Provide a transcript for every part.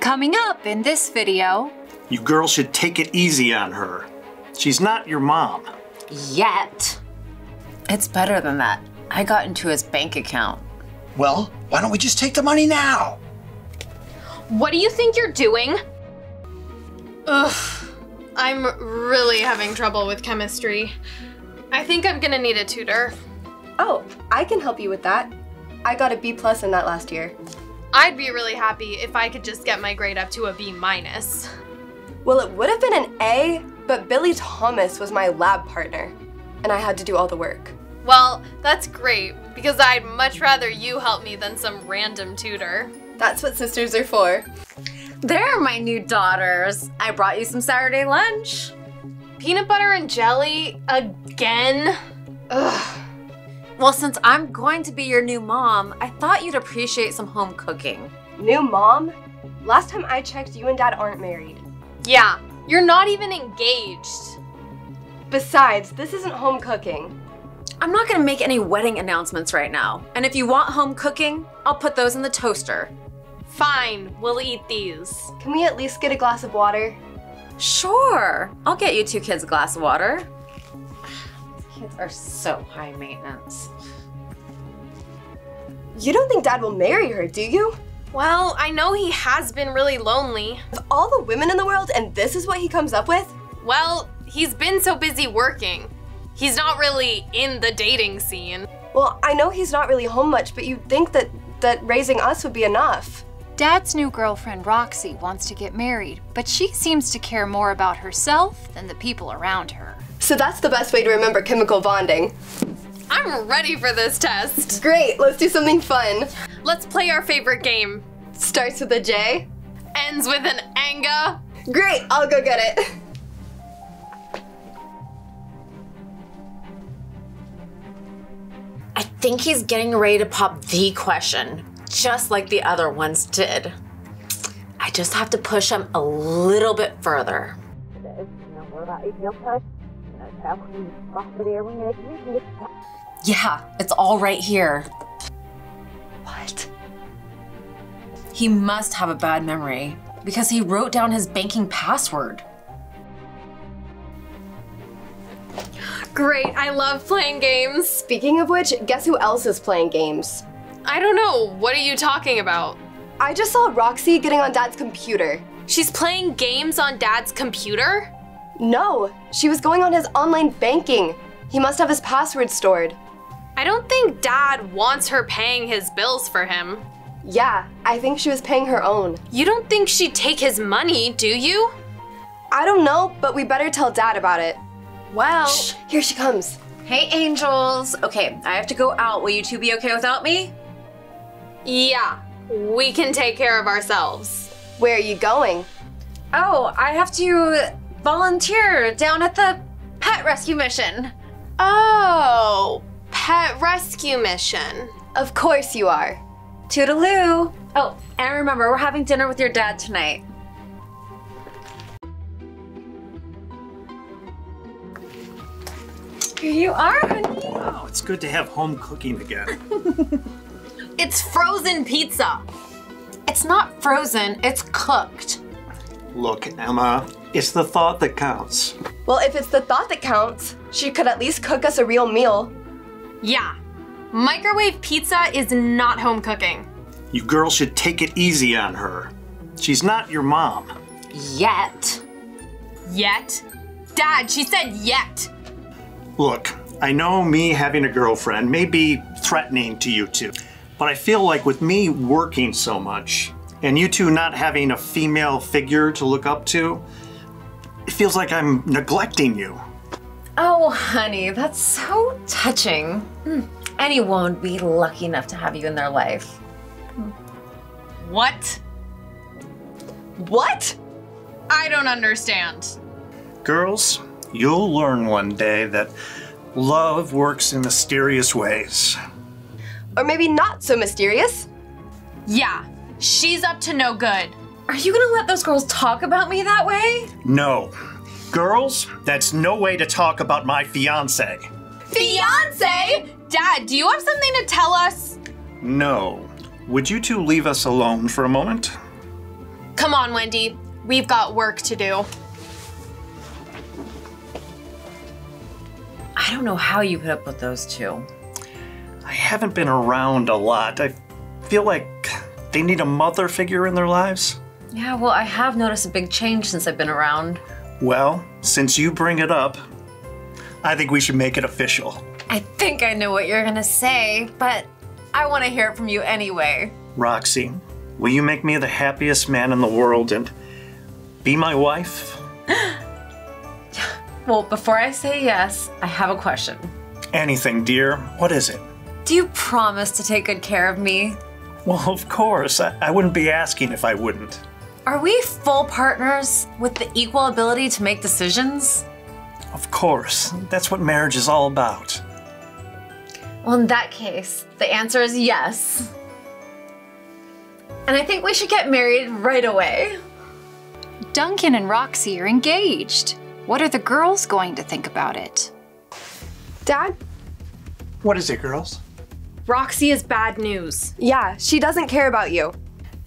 Coming up in this video. You girls should take it easy on her. She's not your mom. Yet. It's better than that. I got into his bank account. Well, why don't we just take the money now? What do you think you're doing? Ugh, I'm really having trouble with chemistry. I think I'm gonna need a tutor. Oh, I can help you with that. I got a B+ in that last year. I'd be really happy if I could just get my grade up to a B-. Well, it would have been an A, but Billy Thomas was my lab partner, and I had to do all the work. Well, that's great, because I'd much rather you help me than some random tutor. That's what sisters are for. They're my new daughters. I brought you some Saturday lunch. Peanut butter and jelly? Again? Ugh. Well, since I'm going to be your new mom, I thought you'd appreciate some home cooking. New mom? Last time I checked, you and Dad aren't married. Yeah, you're not even engaged. Besides, this isn't home cooking. I'm not gonna make any wedding announcements right now. And if you want home cooking, I'll put those in the toaster. Fine, we'll eat these. Can we at least get a glass of water? Sure, I'll get you two kids a glass of water. Kids are so high maintenance. You don't think Dad will marry her, do you? Well, I know he has been really lonely. With all the women in the world, and this is what he comes up with? Well, he's been so busy working. He's not really in the dating scene. Well, I know he's not really home much, but you'd think that raising us would be enough. Dad's new girlfriend, Roxy, wants to get married, but she seems to care more about herself than the people around her. So that's the best way to remember chemical bonding. I'm ready for this test. Great, let's do something fun. Let's play our favorite game. Starts with a J. Ends with an anga. Great, I'll go get it. I think he's getting ready to pop the question, just like the other ones did. I just have to push him a little bit further. Yeah, it's all right here. What? He must have a bad memory because he wrote down his banking password. Great, I love playing games. Speaking of which, guess who else is playing games? I don't know, what are you talking about? I just saw Roxy getting on Dad's computer. She's playing games on Dad's computer? No, she was going on his online banking. He must have his password stored. I don't think Dad wants her paying his bills for him. Yeah, I think she was paying her own. You don't think she'd take his money, do you? I don't know, but we better tell Dad about it. Well, Shh, here she comes. Hey angels. Okay, I have to go out. Will you two be okay without me? Yeah, we can take care of ourselves. Where are you going? Oh, I have to volunteer down at the pet rescue mission. Oh, pet rescue mission. Of course you are. Toodaloo. Oh, and remember, we're having dinner with your dad tonight. Here you are, honey. Wow, it's good to have home cooking again. It's frozen pizza. It's not frozen, it's cooked. Look, Emma, it's the thought that counts. Well, if it's the thought that counts, she could at least cook us a real meal. Yeah, microwave pizza is not home cooking. You girls should take it easy on her. She's not your mom. Yet. Yet? Dad, she said yet. Look, I know me having a girlfriend may be threatening to you two, but I feel like with me working so much, and you two not having a female figure to look up to, it feels like I'm neglecting you. Oh, honey, that's so touching. Anyone would be lucky enough to have you in their life. What? What? I don't understand. Girls, you'll learn one day that love works in mysterious ways. Or maybe not so mysterious. Yeah, she's up to no good. Are you gonna let those girls talk about me that way? No. Girls, that's no way to talk about my fiance. Fiance? Dad, do you have something to tell us? No. Would you two leave us alone for a moment? Come on, Wendy. We've got work to do. I don't know how you put up with those two. I haven't been around a lot. I feel like they need a mother figure in their lives. Yeah, well, I have noticed a big change since I've been around. Well, since you bring it up, I think we should make it official. I think I know what you're gonna say, but I want to hear it from you anyway. Roxy, will you make me the happiest man in the world and be my wife? Well, before I say yes, I have a question. Anything, dear. What is it? Do you promise to take good care of me? Well, of course. I wouldn't be asking if I wouldn't. Are we full partners with the equal ability to make decisions? Of course. That's what marriage is all about. Well, in that case, the answer is yes. And I think we should get married right away. Duncan and Roxy are engaged. What are the girls going to think about it? Dad? What is it, girls? Roxy is bad news. Yeah, she doesn't care about you.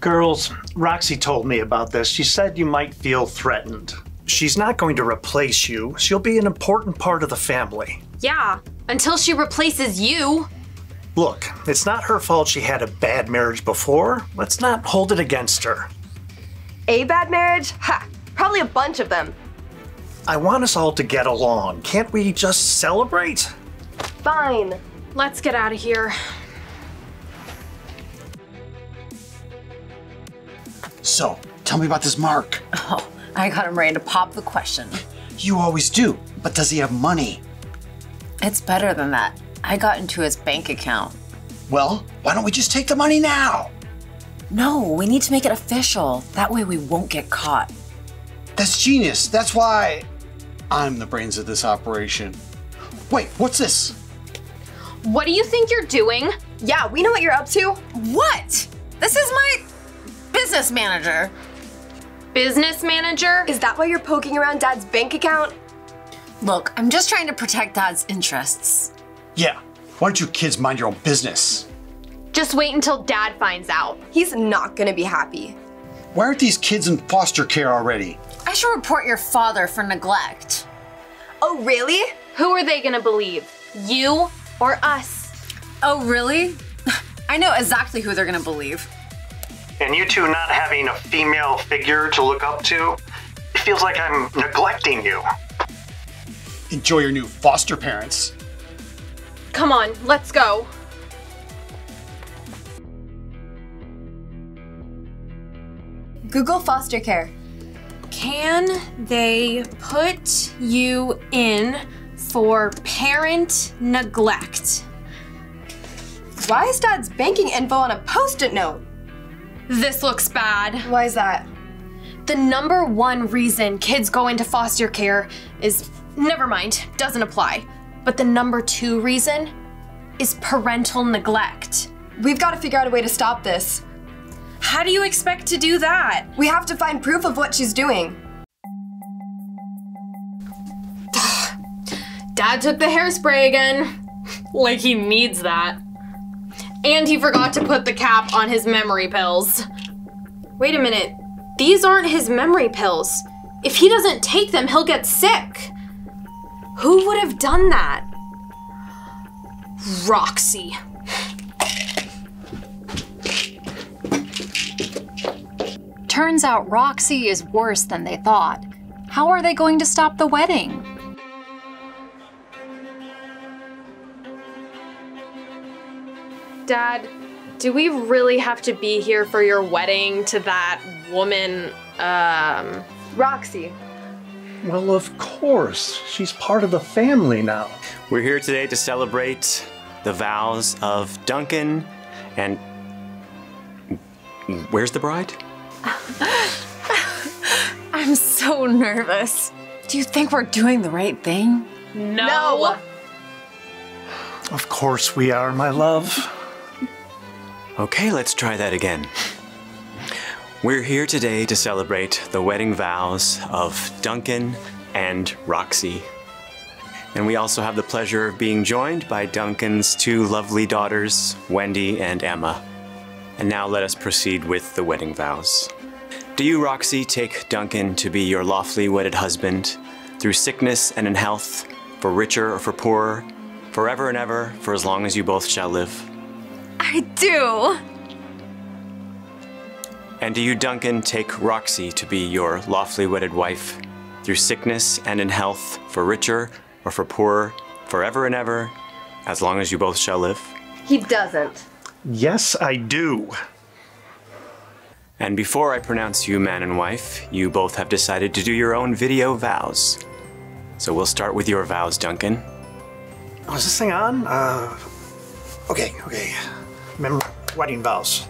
Girls, Roxy told me about this. She said you might feel threatened. She's not going to replace you. She'll be an important part of the family. Yeah, until she replaces you. Look, it's not her fault she had a bad marriage before. Let's not hold it against her. A bad marriage? Ha! Probably a bunch of them. I want us all to get along. Can't we just celebrate? Fine. Let's get out of here. So, tell me about this Mark. Oh, I got him ready to pop the question. You always do, but does he have money? It's better than that. I got into his bank account. Well, why don't we just take the money now? No, we need to make it official. That way we won't get caught. That's genius. That's why I'm the brains of this operation. Wait, what's this? What do you think you're doing? Yeah, we know what you're up to. What? This is my business manager. Business manager? Is that why you're poking around Dad's bank account? Look, I'm just trying to protect Dad's interests. Yeah, why don't you kids mind your own business? Just wait until Dad finds out. He's not gonna be happy. Why aren't these kids in foster care already? I should report your father for neglect. Oh, really? Who are they gonna believe? You or us? Oh, really? I know exactly who they're gonna believe. And you two not having a female figure to look up to, it feels like I'm neglecting you. Enjoy your new foster parents. Come on, let's go. Google foster care. Can they put you in for parent neglect? Why is Dad's banking info on a Post-it note? This looks bad. Why is that? The number one reason kids go into foster care is, never mind, doesn't apply. But the number two reason is parental neglect. We've got to figure out a way to stop this. How do you expect to do that? We have to find proof of what she's doing. Dad took the hairspray again. Like he needs that. And he forgot to put the cap on his memory pills. Wait a minute, these aren't his memory pills. If he doesn't take them, he'll get sick. Who would have done that? Roxy. Turns out Roxy is worse than they thought. How are they going to stop the wedding? Dad, do we really have to be here for your wedding to that woman, Roxy. Well, of course. She's part of the family now. We're here today to celebrate the vows of Duncan and... Where's the bride? I'm so nervous. Do you think we're doing the right thing? No. Of course we are, my love. Okay, let's try that again. We're here today to celebrate the wedding vows of Duncan and Roxy. And we also have the pleasure of being joined by Duncan's two lovely daughters, Wendy and Emma. And now let us proceed with the wedding vows. Do you, Roxy, take Duncan to be your lawfully wedded husband through sickness and in health, for richer or for poorer, forever and ever, for as long as you both shall live? I do. And do you, Duncan, take Roxy to be your lawfully wedded wife through sickness and in health, for richer or for poorer, forever and ever, as long as you both shall live? He doesn't. Yes, I do. And before I pronounce you man and wife, you both have decided to do your own video vows. So we'll start with your vows, Duncan. Oh, is this thing on? Okay. Remember, wedding vows.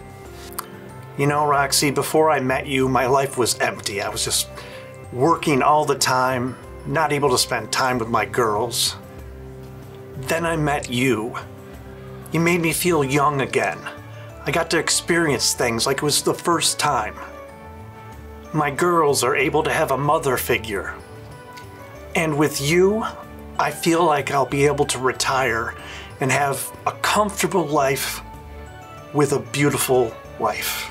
You know, Roxy, before I met you, my life was empty. I was just working all the time, not able to spend time with my girls. Then I met you. You made me feel young again. I got to experience things like it was the first time. My girls are able to have a mother figure. And with you, I feel like I'll be able to retire and have a comfortable life with a beautiful wife.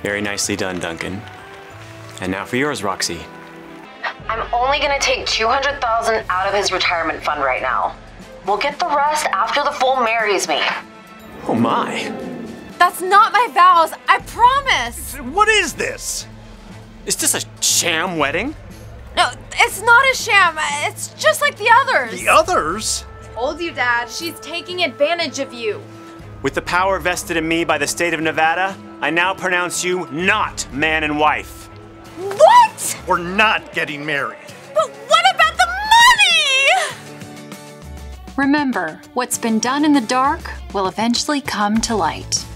Very nicely done, Duncan. And now for yours, Roxy. I'm only gonna take $200,000 out of his retirement fund right now. We'll get the rest after the fool marries me. Oh my! That's not my vows, I promise. What is this? Is this a sham wedding? No, it's not a sham. It's just like the others. The others? Told you, Dad. She's taking advantage of you. With the power vested in me by the state of Nevada, I now pronounce you not man and wife. What? We're not getting married. But what about the money? Remember, what's been done in the dark will eventually come to light.